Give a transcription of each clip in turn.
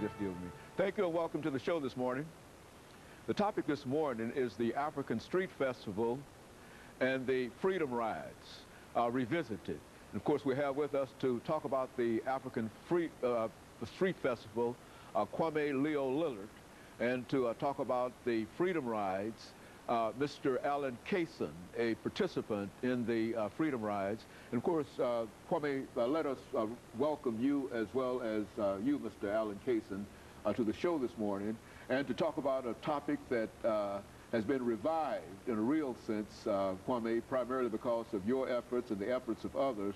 just deal with me. Thank you and welcome to the show this morning. The topic this morning is the African Street Festival and the Freedom Rides revisited. And of course, we have with us to talk about the African Street Festival, Kwame LLillard, and to talk about the Freedom Rides, Mr. ACason1, a participant in the Freedom Rides. And of course, Kwame, let us welcome you as well as you, Mr. ACason1, to the show this morning, and to talk about a topic that has been revived in a real sense, Kwame, primarily because of your efforts and the efforts of others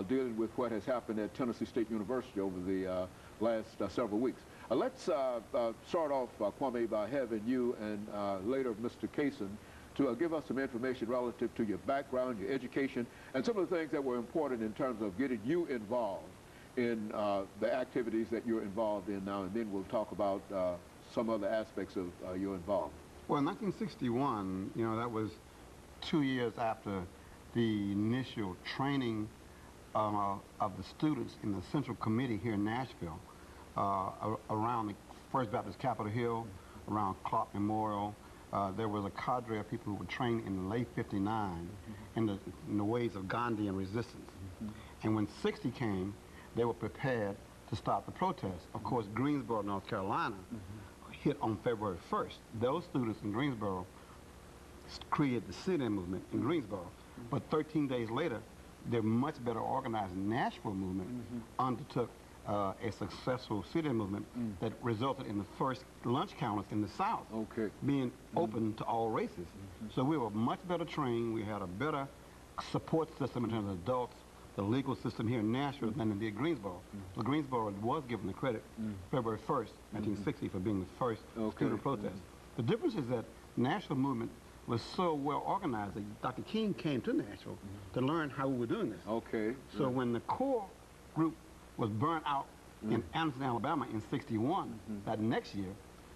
dealing with what has happened at Tennessee State University over the last several weeks. Let's start off, Kwame, by having you and later Mr. Cason to give us some information relative to your background, your education, and some of the things that were important in terms of getting you involved in the activities that you're involved in now, and then we'll talk about some other aspects of your involvement. Well, in 1961, you know, that was 2 years after the initial training of the students in the Central Committee here in Nashville, around the First Baptist Capitol Hill, around Clark Memorial. There was a cadre of people who were trained in late '59 in the ways of Gandhian resistance. And when '60 came, they were prepared to start the protest. Of course, Greensboro, North Carolina, hit on February 1st. Those students in Greensboro created the sit-in movement in Greensboro. But 13 days later, their much better organized Nashville movement undertook a successful sit-in movement that resulted in the first lunch counters in the South being open to all races. So we were much better trained. We had a better support system in terms of adults, the legal system here in Nashville than it did Greensboro. So Greensboro was given the credit February 1st, 1960 for being the first student protest. The difference is that Nashville movement was so well organized that Dr. King came to Nashville to learn how we were doing this. So when the core group was burnt out in Anderson, Alabama in '61, that next year,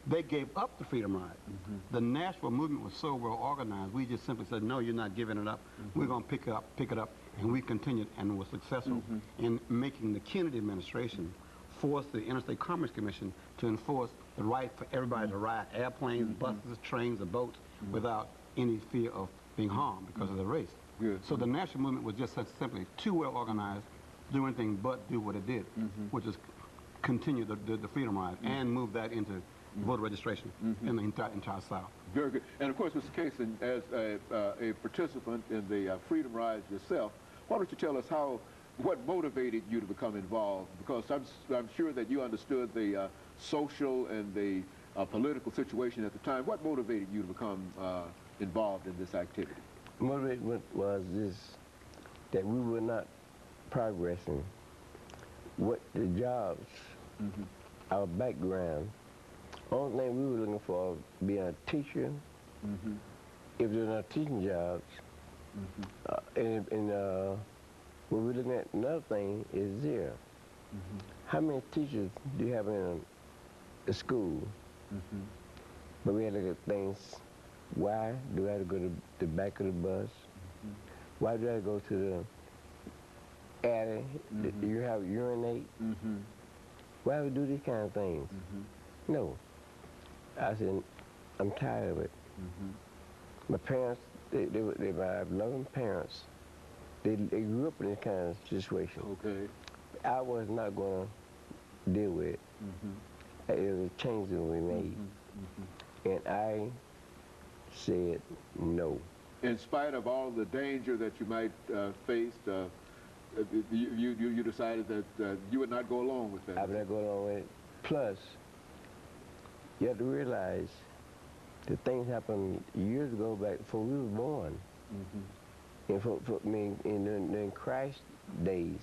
they gave up the Freedom Ride. The Nashville movement was so well organized, we just simply said, no, you're not giving it up. We're going to pick it up, and we continued and were successful in making the Kennedy administration force the Interstate Commerce Commission to enforce the right for everybody to ride airplanes, buses, trains, or boats without any fear of being harmed because of the race. So the Nashville movement was just simply too well organized to do anything but do what it did, which is continue the Freedom Ride and move that into voter registration in the entire South. Very good. And of course, Mr. Cason, as a participant in the Freedom Rides yourself, why don't you tell us what motivated you to become involved? Because I'm sure that you understood the social and the political situation at the time. What motivated you to become involved in this activity? Motivation was this, that we were not progressing. What the jobs, our background, only thing we were looking for being a teacher. If there's not teaching jobs, what we're looking at, another thing is zero. How many teachers do you have in a school? But we had to look at things. Why do I have to go to the back of the bus? Why do I have to go to the alley? Do you have urinate? Why do we do these kind of things? No. I said, I'm tired of it. My parents, they my loving parents, they grew up in this kind of situation. I was not going to deal with it. It was a change that we made. And I said no. In spite of all the danger that you might face, you decided that you would not go along with that. I would not go along with it. Plus, you have to realize that things happened years ago, back before we were born. And in Christ's days,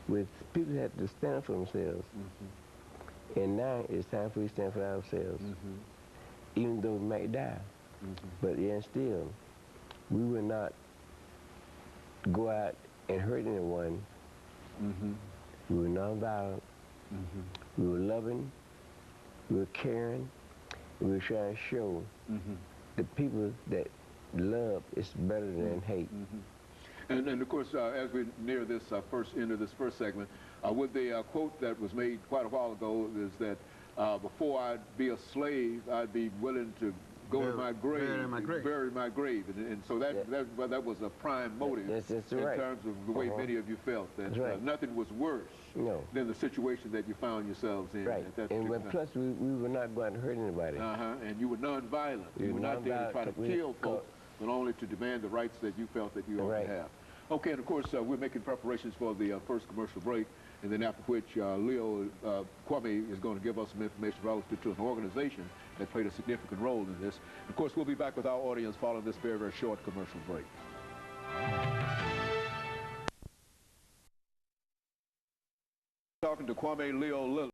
with people had to stand up for themselves. And now it's time for we to stand for ourselves. Even though we might die. But yet still, we will not go out and hurt anyone. We were nonviolent. We were loving. We were caring. We were trying to show the people that love is better than hate. And of course, as we near this end of this first segment, with the quote that was made quite a while ago is that before I'd be a slave, I'd be willing to go to my grave, bury my grave, and so that was a prime motive in terms of the way many of you felt, that nothing was worse than the situation that you found yourselves in. Right, and plus we were not going to hurt anybody. And you were nonviolent. You were not there to try to kill folks, but only to demand the rights that you felt that you ought to have. Okay, and of course we're making preparations for the first commercial break, and then after which Leo Kwame is going to give us some information relative to an organization that played a significant role in this. Of course, we'll be back with our audience following this very, very short commercial break. Talking to Kwame LLillard.